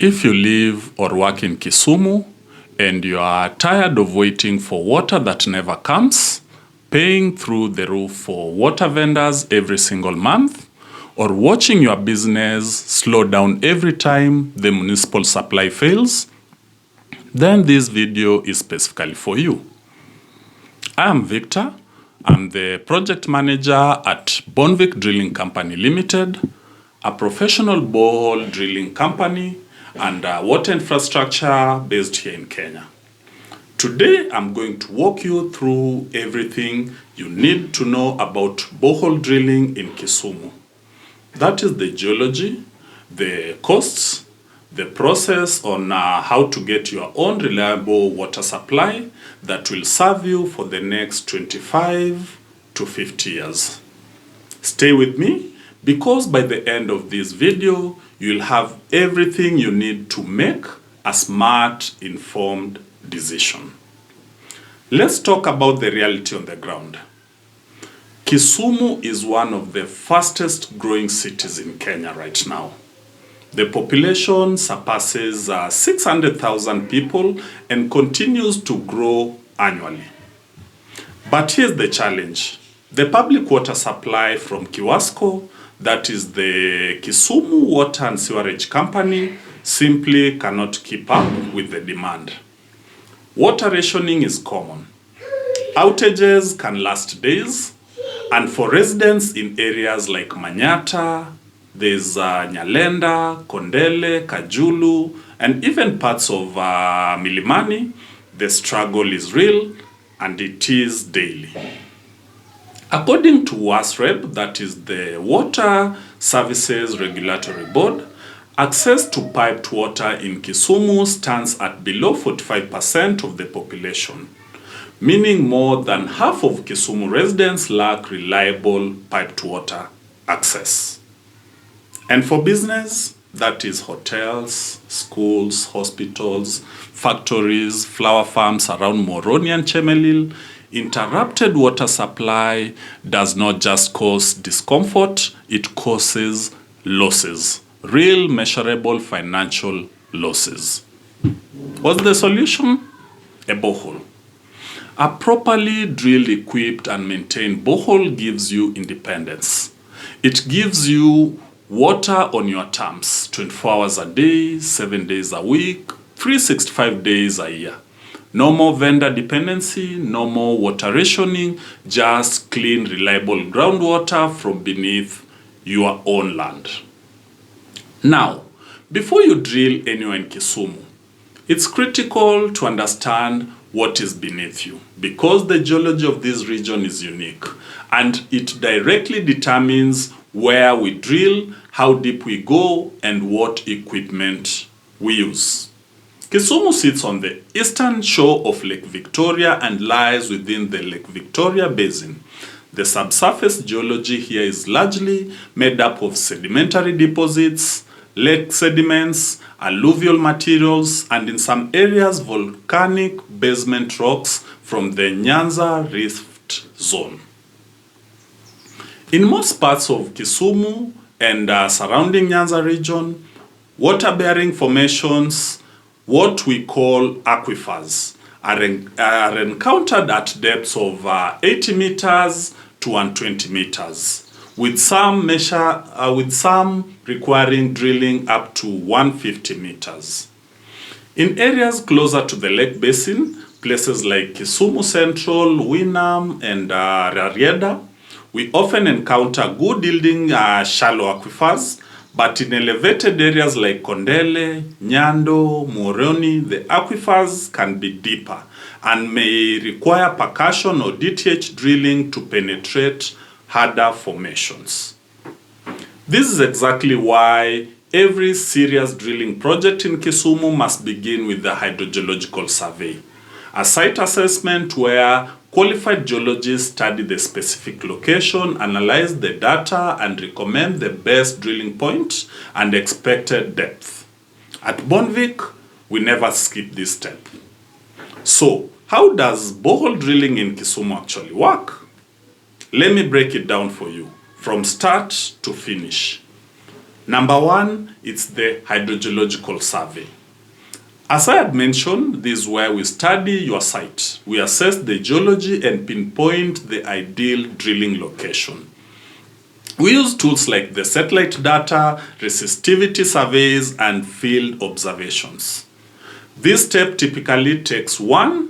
If you live or work in Kisumu and you are tired of waiting for water that never comes, paying through the roof for water vendors every single month, or watching your business slow down every time the municipal supply fails, then this video is specifically for you. I am Victor. I'm the project manager at Bonvic Drilling Company Limited, a professional borehole drilling company and water infrastructure based here in Kenya. Today, I'm going to walk you through everything you need to know about borehole drilling in Kisumu. That is the geology, the costs, the process on how to get your own reliable water supply that will serve you for the next 25 to 50 years. Stay with me because by the end of this video, you'll have everything you need to make a smart, informed decision. Let's talk about the reality on the ground. Kisumu is one of the fastest growing cities in Kenya right now. The population surpasses 600,000 people and continues to grow annually. But here's the challenge. The public water supply from Kiwasco, that is the Kisumu Water and Sewerage Company, simply cannot keep up with the demand. Water rationing is common. Outages can last days, and for residents in areas like Manyata, there's Nyalenda, Kondele, Kajulu, and even parts of Milimani, the struggle is real and it is daily. According to WASREB, that is the Water Services Regulatory Board, access to piped water in Kisumu stands at below 45% of the population, meaning more than half of Kisumu residents lack reliable piped water access. And for business, that is hotels, schools, hospitals, factories, flower farms around Moroni and Chemelil, interrupted water supply does not just cause discomfort, it causes losses, real measurable financial losses. What's the solution? A borehole. A properly drilled, equipped and maintained borehole gives you independence. It gives you water on your terms, 24 hours a day, 7 days a week, 365 days a year. No more vendor dependency, no more water rationing, just clean, reliable groundwater from beneath your own land. Now, before you drill anywhere in Kisumu, it's critical to understand what is beneath you because the geology of this region is unique and it directly determines where we drill, how deep we go, and what equipment we use. Kisumu sits on the eastern shore of Lake Victoria and lies within the Lake Victoria Basin. The subsurface geology here is largely made up of sedimentary deposits, lake sediments, alluvial materials, and in some areas volcanic basement rocks from the Nyanza rift zone. In most parts of Kisumu and surrounding Nyanza region, water-bearing formations, what we call aquifers, are encountered at depths of 80 meters to 120 meters, with some requiring drilling up to 150 meters. In areas closer to the lake basin, places like Kisumu Central, Winam, and Rarieda, we often encounter good yielding shallow aquifers, but in elevated areas like Kondele, Nyando, Moroni, the aquifers can be deeper and may require percussion or DTH drilling to penetrate harder formations. This is exactly why every serious drilling project in Kisumu must begin with the hydrogeological survey, a site assessment where qualified geologists study the specific location, analyze the data, and recommend the best drilling point and expected depth. At Bonvic, we never skip this step. So, how does borehole drilling in Kisumu actually work? Let me break it down for you, from start to finish. Number one, it's the hydrogeological survey. As I had mentioned, this is where we study your site. We assess the geology and pinpoint the ideal drilling location. We use tools like the satellite data, resistivity surveys, and field observations. This step typically takes 1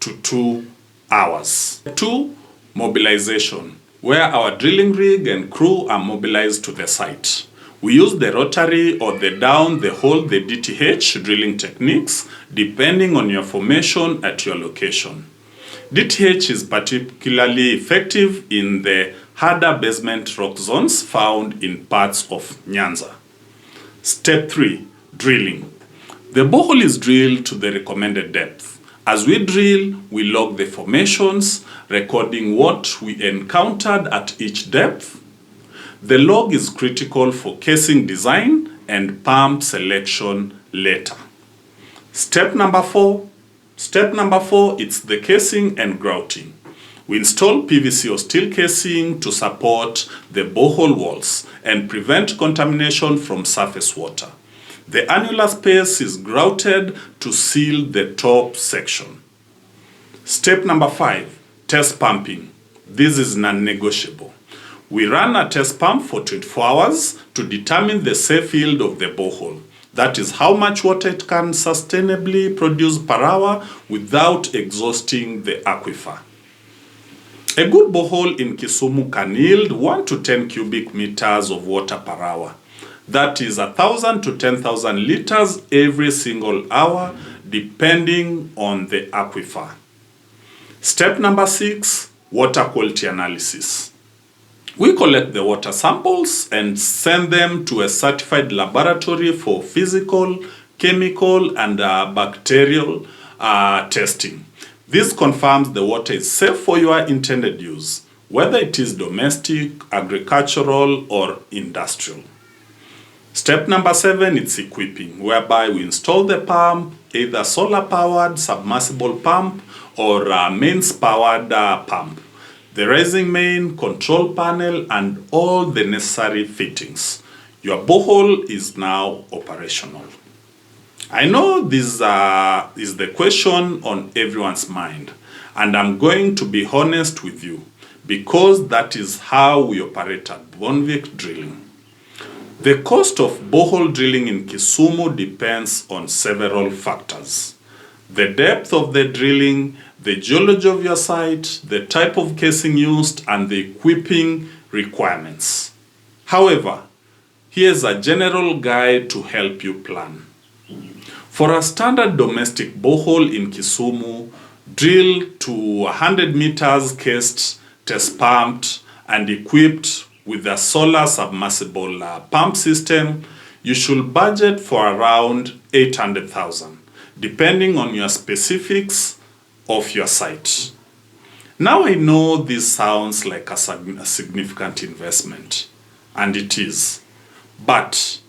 to 2 hours. 2. Mobilization, where our drilling rig and crew are mobilized to the site. We use the rotary or the down, the hole, the DTH drilling techniques, depending on your formation at your location. DTH is particularly effective in the harder basement rock zones found in parts of Nyanza. Step 3. Drilling. The borehole is drilled to the recommended depth. As we drill, we log the formations, recording what we encountered at each depth. The log is critical for casing design and pump selection later. Step number 4. It's the casing and grouting. We install PVC or steel casing to support the borehole walls and prevent contamination from surface water. The annular space is grouted to seal the top section. Step number 5. Test pumping. This is non-negotiable. We run a test pump for 24 hours to determine the safe yield of the borehole. That is how much water it can sustainably produce per hour without exhausting the aquifer. A good borehole in Kisumu can yield 1 to 10 cubic meters of water per hour. That is 1,000 to 10,000 liters every single hour, depending on the aquifer. Step number 6, water quality analysis. We collect the water samples and send them to a certified laboratory for physical, chemical, and bacterial testing. This confirms the water is safe for your intended use, whether it is domestic, agricultural, or industrial. Step number 7, it's equipping, whereby we install the pump, either solar-powered, submersible pump, or mains-powered pump, the raising main, control panel, and all the necessary fittings. Your borehole is now operational. I know this is the question on everyone's mind, and I'm going to be honest with you, because that is how we operate at Bonvic Drilling. The cost of borehole drilling in Kisumu depends on several factors: the depth of the drilling, the geology of your site, the type of casing used, and the equipping requirements. However, here's a general guide to help you plan. For a standard domestic borehole in Kisumu, drill to 100 meters cased, test pumped, and equipped with a solar submersible pump system, you should budget for around 800,000, depending on your specifics of your site. Now I know this sounds like a significant investment, and it is, but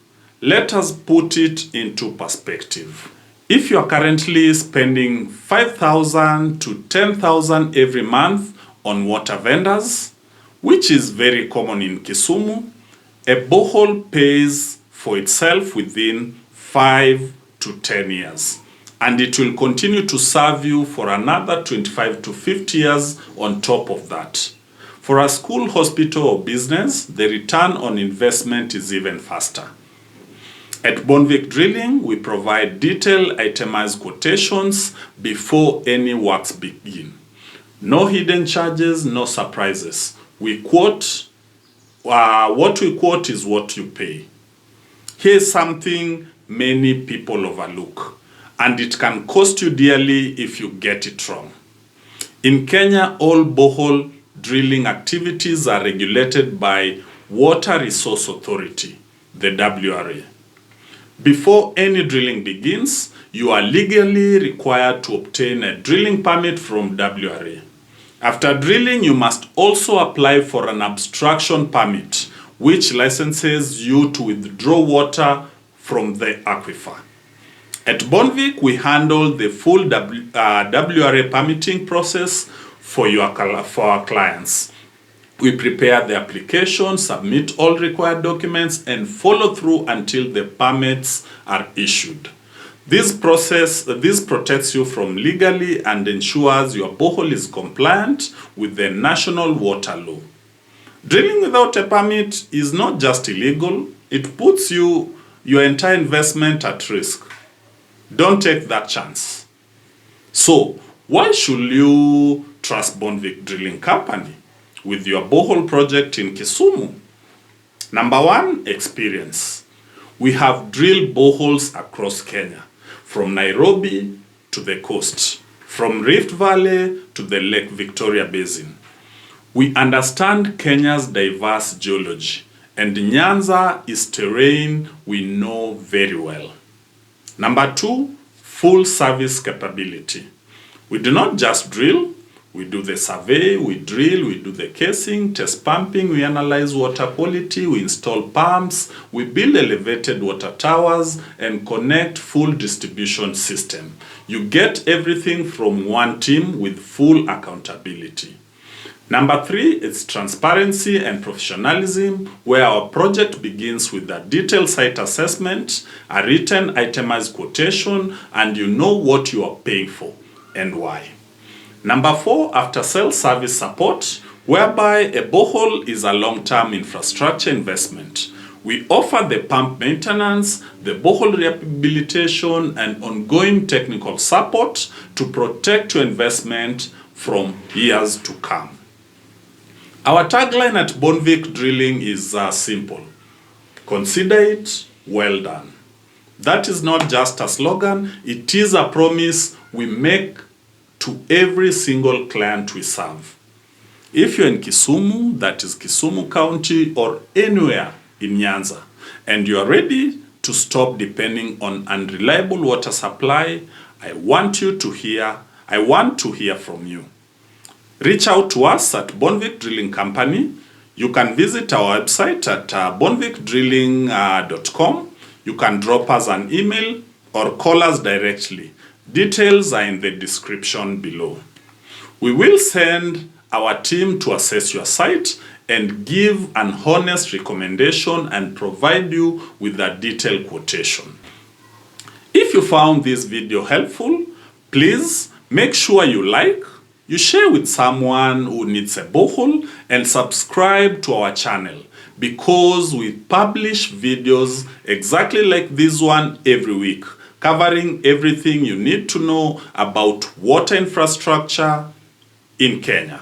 let us put it into perspective. If you are currently spending 5,000 to 10,000 every month on water vendors, which is very common in Kisumu, a borehole pays for itself within 5 to 10 years. And it will continue to serve you for another 25 to 50 years on top of that. For a school, hospital, or business, the return on investment is even faster. At Bonvic Drilling, we provide detailed itemized quotations before any works begin. No hidden charges, no surprises. We quote, what we quote is what you pay. Here's something many people overlook, and it can cost you dearly if you get it wrong. In Kenya, all borehole drilling activities are regulated by Water Resource Authority, the WRA. Before any drilling begins, you are legally required to obtain a drilling permit from WRA. After drilling, you must also apply for an abstraction permit, which licenses you to withdraw water from the aquifer. At Bonvic, we handle the full WRA permitting process for our clients. We prepare the application, submit all required documents, and follow through until the permits are issued. This protects you from legally and ensures your borehole is compliant with the national water law. Drilling without a permit is not just illegal, it puts your entire investment at risk. Don't take that chance. So, why should you trust Bonvic Drilling Company with your borehole project in Kisumu? Number one, experience. We have drilled boreholes across Kenya, from Nairobi to the coast, from Rift Valley to the Lake Victoria Basin. We understand Kenya's diverse geology, and Nyanza is terrain we know very well. Number two, full service capability. We do not just drill, we do the survey, we drill, we do the casing, test pumping, we analyze water quality, we install pumps, we build elevated water towers, and connect full distribution system. You get everything from one team with full accountability. Number three is transparency and professionalism, where our project begins with a detailed site assessment, a written itemized quotation, and you know what you are paying for and why. Number four, after-sale service support, whereby a borehole is a long-term infrastructure investment. We offer the pump maintenance, the borehole rehabilitation, and ongoing technical support to protect your investment from years to come. Our tagline at Bonvic Drilling is simple. Consider it well done. That is not just a slogan, it is a promise we make to every single client we serve. If you're in Kisumu, that is Kisumu County, or anywhere in Nyanza, and you are ready to stop depending on unreliable water supply, I want to hear from you. Reach out to us at Bonvic Drilling Company. You can visit our website at bonvicdrilling.com. You can drop us an email or call us directly. Details are in the description below. We will send our team to assess your site and give an honest recommendation and provide you with a detailed quotation. If you found this video helpful, please make sure you like, you share with someone who needs a borehole, and subscribe to our channel because we publish videos exactly like this one every week, covering everything you need to know about water infrastructure in Kenya.